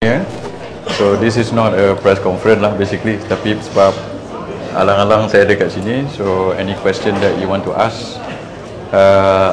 Yeah. So this is not a press conference lah basically, tapi sebab alang-alang saya ada kat sini, so any question that you want to ask,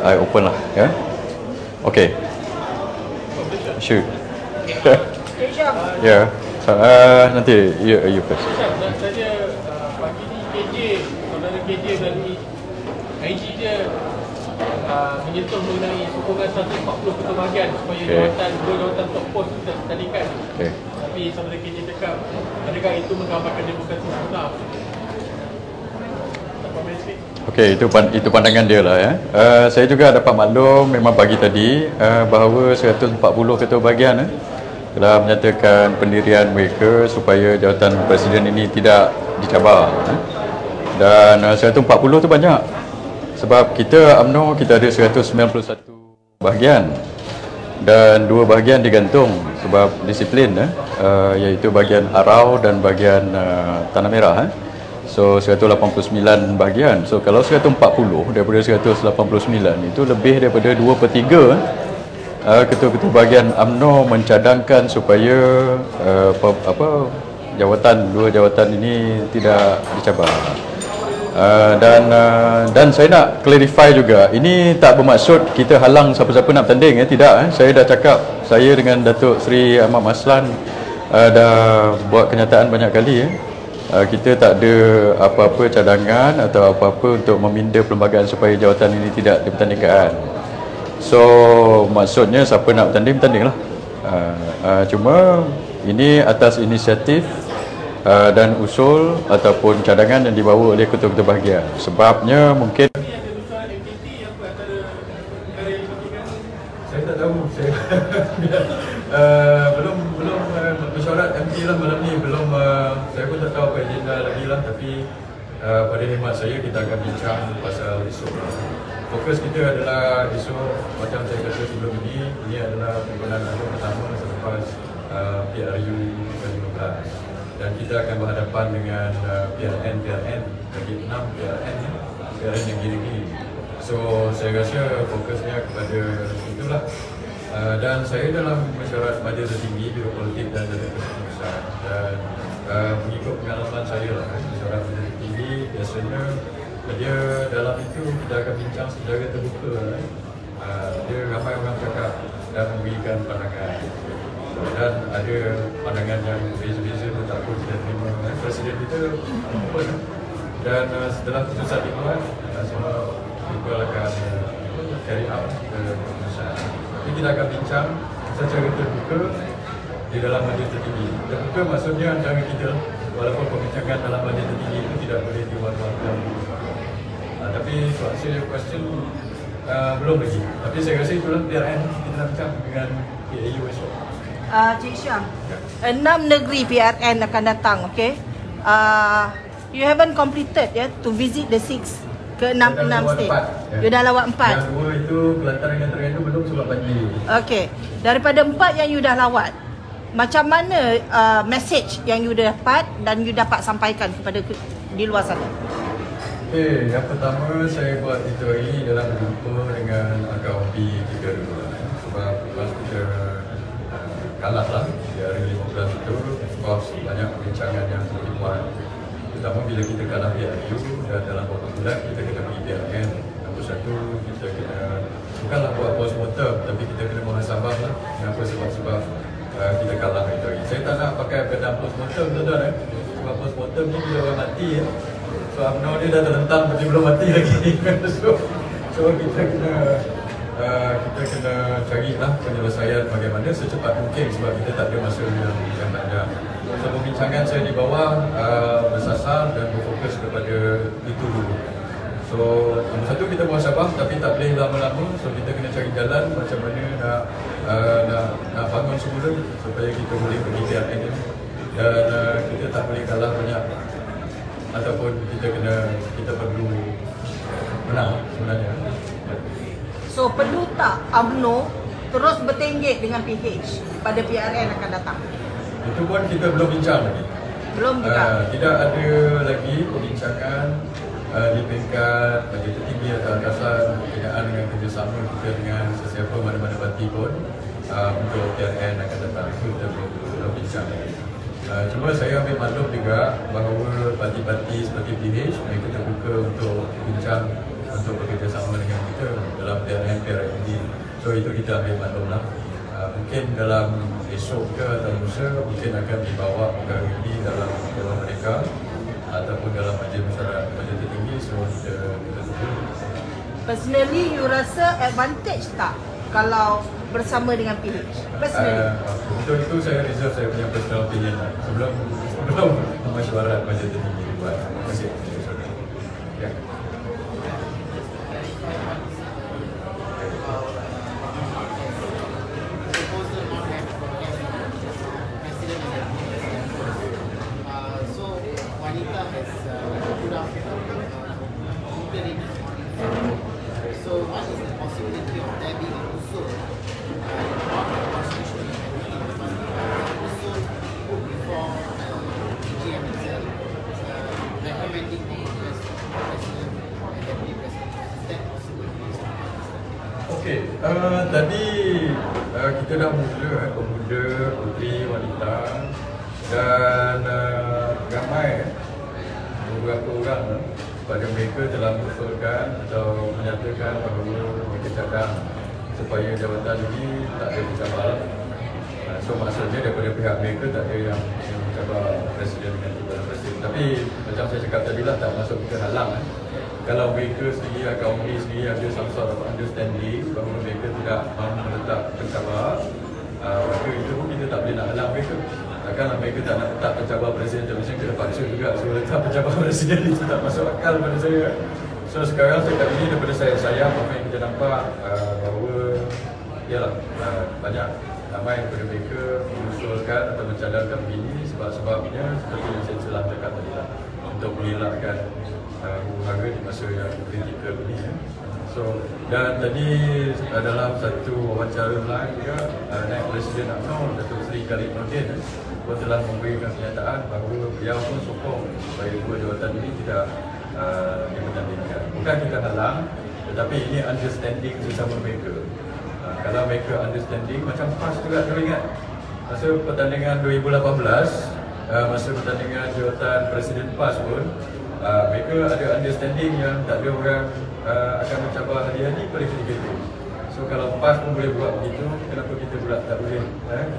I open lah, ya. Yeah? Okay. Shoot. Ya. Yeah. Nanti you first. Saja pagi ni KJ, saudara KJ dari IG dia menyentuh mengenai sokongan 140 ketua bahagian supaya dua jawatan top pos itu tertandingkan. Tapi saudara KJ cakap, adakah itu menggambarkan demokrasi sebenar? Okey, itu pandangan dia lah ya. Saya juga dapat maklum memang pagi tadi bahawa 140 ketua bahagian telah menyatakan pendirian mereka supaya jawatan presiden ini tidak dicabar. Dan 140 tu banyak. Sebab kita UMNO kita ada 191 bahagian dan 2 bahagian digantung sebab disiplin iaitu bahagian Arau dan bahagian Tanah Merah. So 189 bahagian. So kalau 140 daripada 189 itu lebih daripada 2/3 ketua-ketua bahagian UMNO mencadangkan supaya dua jawatan ini tidak dicabar. Dan saya nak clarify juga, ini tak bermaksud kita halang siapa-siapa nak bertanding tidak. Saya dah cakap, saya dengan Datuk Seri Ahmad Maslan dah buat kenyataan banyak kali kita tak ada apa-apa cadangan atau apa-apa untuk meminda perlembagaan supaya jawatan ini tidak dipertandingkan. So maksudnya siapa nak bertanding lah. Cuma ini atas inisiatif dan usul ataupun cadangan yang dibawa oleh ketua-ketua bahagian. Sebabnya mungkin saya tak tahu, saya belum mesyuarat MT lah malam ni, belum saya pun tak tahu apa agenda lagi lah, tapi pada khidmat saya kita akan bincang pasal isu. Fokus kita adalah isu macam saya kata sebelum ini adalah perbualan pertama selepas PRU 2015. Dan kita akan berhadapan dengan PRN bagi 6 PRN yang gini-gini. So saya rasa fokusnya kepada itulah. Dan saya dalam mesyuarat majlis tertinggi Biro Politik dan Jabatan Kepengurusan, dan mengikut pengalaman saya lah, mesyuarat majlis tertinggi biasanya dia dalam itu kita akan bincang secara terbuka. Dia ramai orang cakap dan memberikan pandangan. Dan ada pandangan yang beza-beza tetapi kita terima. Presiden kita open. Dan setelah keputusan dibuat, semua people akan carry out keputusan. Jadi kita akan bincang secara terbuka di dalam majlis tertinggi. Terbuka maksudnya antara kita, walaupun pembincangan dalam majlis tertinggi itu tidak boleh diwar-warkan. Tapi to answer your question, belum lagi. Tapi saya rasa itulah PRN kita nak bincang dengan PAU esok. Cik Syam, 6 negeri PRN akan datang, okay? You haven't completed to visit the 6 ke 6 state. You dah lawat 4. Yang 2 itu Kelantan dengan Terengganu belum sebab banjir. Okay, daripada 4 yang you dah lawat, macam mana message yang you dapat dan you dapat sampaikan kepada di luar sana? Okay, yang pertama saya buat itu hari dalam berjumpa dengan AKP kita dulu. Sebab lepas kita kalah lah di hari 15 itu, of course banyak perbincangan yang perlu dibuat. Terutama bila kita kalah PRU dan dalam beberapa bulan kita kena pergi PRN. Nombor satu, kita kena bukanlah buat postmortem, tapi kita kena muhasabah lah kenapa sebab kita kalah itu hari. Saya tak nak pakai pedang postmortem tuan-tuan sebab postmortem ni bila orang mati so UMNO dia dah terlentang tapi belum mati lagi. so kita kena carilah penyelesaian bagaimana secepat mungkin sebab kita tak ada masa yang panjang. So perbincangan saya di bawah bersasar dan berfokus kepada itu dulu. So nombor satu kita muhasabah tapi tak boleh lama-lama, so kita kena cari jalan macam mana nak bangun semula supaya kita boleh pergi PRN ini. Dan kita tak boleh kalah banyak ataupun kita perlu menang sebenarnya. So perlu tak UMNO terus bertenggek dengan PH pada PRN akan datang? Itu pun kita belum bincang lagi. Belum juga? Tidak ada lagi perbincangan di peringkat majlis tertinggi atau atasan berkenaan dengan kerjasama kita dengan sesiapa mana-mana parti pun untuk PRN akan datang. Itu kita belum bincang. Cuma saya ambil maklum juga bahawa parti-parti seperti PH mereka terbuka untuk bincang, untuk bekerjasama dengan kita dalam PRN. So itu kita ambil maklum lah. Mungkin dalam esok ke atau lusa mungkin akan dibawa perkara ini dalam dewan mereka ataupun dalam majlis mesyuarat majlis tertinggi. So kita tunggu. Personally, you rasa advantage tak kalau bersama dengan PH? Personally? Untuk itu saya reserve saya punya personal opinion lah. Sebelum mesyuarat majlis tertinggi dibuat. Terima kasih. Ya. So what is the possibility of there being a usul constitution usul put before GM itself recommending the president and deputy president? Is that possible? Okey, tadi kita dah mula pemuda, puteri, wanita dan ramai beberapa orang pada mereka telah mengusulkan atau menyatakan bahawa mereka cadang supaya jawatan ini tak ada mencabar. So maksudnya daripada pihak mereka tak ada yang mencabar presiden dengan timbalan presiden. Tapi macam saya cakap tadi lah, tak masuk kita halang. Kalau mereka sendiri, kaum ini sendiri ada some sort of understanding bahawa mereka tidak mahu meletak pencabar, maka itu pun kita tak boleh nak halang mereka. Takkanlah mereka tak nak letak pencabar presiden televisyen, kena paksa juga suruh letak pencabar presiden, itu tak masuk akal pada saya. So sekarang setakat ini daripada saya apa yang kita nampak bahawa ialah banyak ramai daripada mereka mengusulkan atau mencadangkan begini sebab-sebabnya seperti yang saya telah cakap tadi lah, untuk mengelakkan huru-hara di masa yang kritikal ini. So, dan tadi dalam satu wawancara lain juga Naib Presiden UMNO Datuk Seri Khalid Nordin pun telah memberikan kenyataan bahawa beliau pun sokong supaya dua jawatan ini tidak dipertandingkan. Bukan kita halang, tetapi ini understanding sesama mereka. Kalau mereka understanding, macam PAS juga saya ingat masa pertandingan 2018, masa pertandingan jawatan Presiden PAS pun mereka ada understanding yang tak ada orang akan mencabar hari-hari pada ketika itu. So kalau PAS pun boleh buat begitu, kenapa kita pula tak boleh?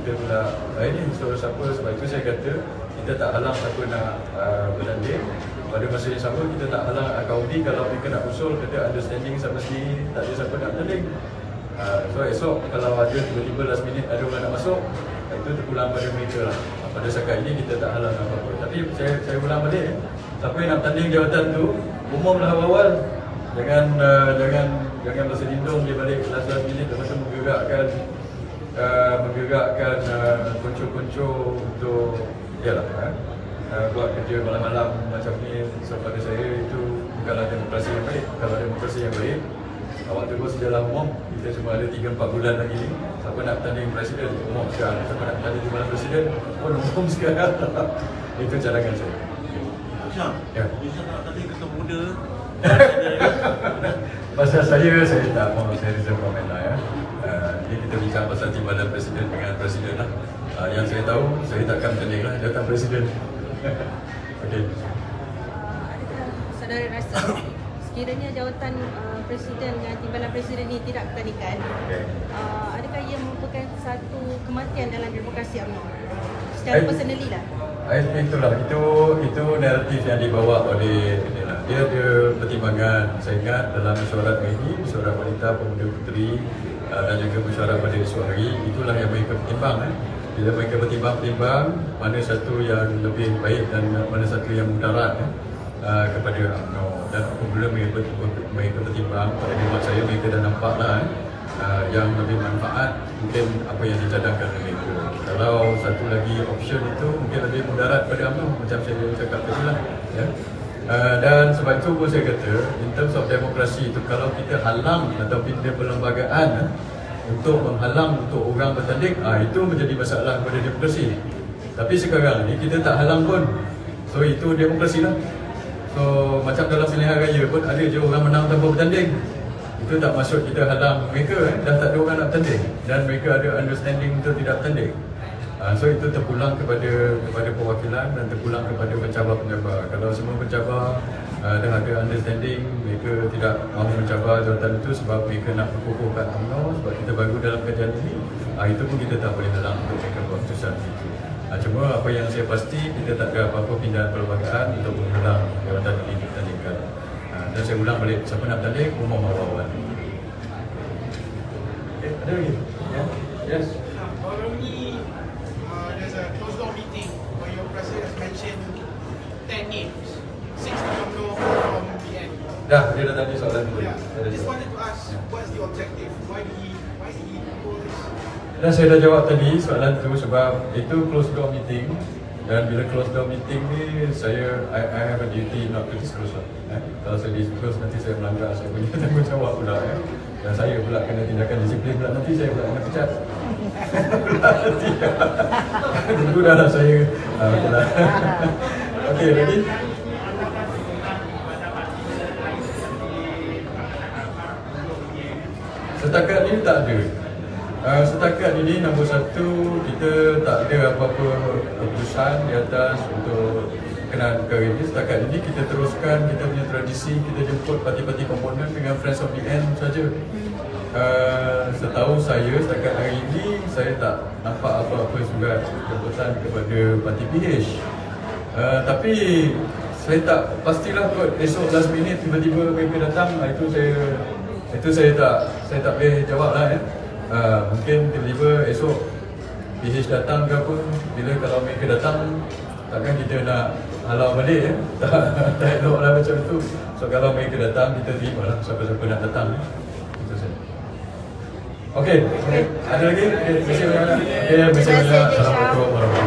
Kita pula ini so siapa, sebab itu saya kata kita tak halang siapa nak bertanding. Pada masa yang sama kita tak halang akaudi kalau mereka nak usul kata understanding sama sendiri, tak ada siapa nak bertanding. So esok kalau ada tiba-tiba last minute ada orang nak masuk, itu terpulang pada mereka lah. Pada saat ini kita tak halang apa-apa. Tapi saya ulang balik, siapa yang nak bertanding jawatan tu umumlah awal. Jangan berselindung di balik last minute lepas tu menggerakkan kuncu-kuncu untuk buat kerja malam-malam macam ni. So pada saya itu bukanlah demokrasi yang baik. Kalau demokrasi yang baik, awak terus sejalan umum, kita cuma ada 3-4 bulan lagi ni. Siapa nak bertanding presiden, umum sekarang. Siapa nak bertanding timbalan presiden, pun umum sekarang. Itu cadangan saya. Syam, Ya. bisa nak tadi ketua muda. Pasal saya tak mahu saya reserve komen lah ya. Ini kita bincang pasal timbalan presiden dengan presiden lah. Yang saya tahu, saya takkan bertanding lah jawatan presiden. Okey. Saudara rasa sekiranya jawatan presiden dengan timbalan presiden ini tidak bertandingkan, adakah ia merupakan satu kematian dalam demokrasi UMNO? Secara personally lah. Itulah, itu naratif yang dibawa oleh dia ada pertimbangan. Saya ingat dalam mesyuarat ini, mesyuarat wanita, pemuda, puteri dan juga mesyuarat pada esok hari, itulah yang mereka pertimbang. Bila mereka pertimbang mana satu yang lebih baik dan mana satu yang mudarat kepada UMNO. Dan apabila mereka pertimbang, pada khidmat saya mereka dah nampaklah yang lebih manfaat mungkin apa yang dicadangkan oleh mereka. Kalau satu lagi option itu mungkin lebih mudarat pada UMNO, macam saya cakap tadi lah ya. Dan sebab itu pun saya kata in terms of demokrasi itu, kalau kita halang atau pindah perlembagaan untuk menghalang untuk orang bertanding, itu menjadi masalah pada demokrasi. Tapi sekarang ni kita tak halang pun, so itu demokrasi lah. So macam dalam pilihan raya pun ada je orang menang tanpa bertanding. Itu tak maksud kita halang mereka, dah tak ada orang nak bertanding dan mereka ada understanding untuk tidak bertanding. So itu terpulang kepada perwakilan dan terpulang kepada pencabar-pencabar. Kalau semua pencabar dah ada understanding, mereka tidak mahu mencabar jawatan itu sebab mereka nak perkukuhkan UMNO, sebab kita baru dalam kajian ini, itu pun kita tak boleh halang untuk mereka buat keputusan itu. Cuma apa yang saya pasti, kita tak ada apa-apa pindahan perlembagaan untuk mengulang jawatan ini ditandingkan. Dan saya ulang balik, siapa nak bertanding, umum awal-awal. Ada lagi? Ya? Yes? Baru ni there's a closed door meeting where your president has mentioned 10 names, 6 of them from the end. Dah, dia dah tanya soalan dulu. Yeah. Just wanted to ask, what's the objective? Why did he do this? Dan saya dah jawab tadi soalan tu sebab itu closed door meeting. Dan bila closed door meeting ni, I have a duty not to disclose lah. Kalau saya disclose, nanti saya melanggar saya punya tanggungjawab pula. Dan saya pula kena tindakan disiplin pula, nanti saya pula kena pecat. Dulu dah lah saya. Betul lah. Okey, ready? Setakat ini tak ada. Setakat ini nombor 1, kita tak ada apa-apa keputusan di atas untuk berkenaan perkara ini. Setakat ini kita teruskan kita punya tradisi, kita jemput parti-parti komponen dengan Friends of the End saja. Setahu saya setakat hari ini saya tak nampak apa-apa surat jemputan kepada parti PH. Tapi saya tak pastilah kot esok last minute tiba-tiba mereka datang, itu saya tak boleh jawab lah. Mungkin tiba-tiba esok PH datang ke apa, bila kalau mereka datang takkan kita nak halau balik tak elok lah macam tu. So kalau mereka datang, kita terima lah siapa-siapa nak datang. Itu saja. Okey, ada lagi? Terima kasih banyak. Assalamualaikum warahmatullahi wabarakatuh.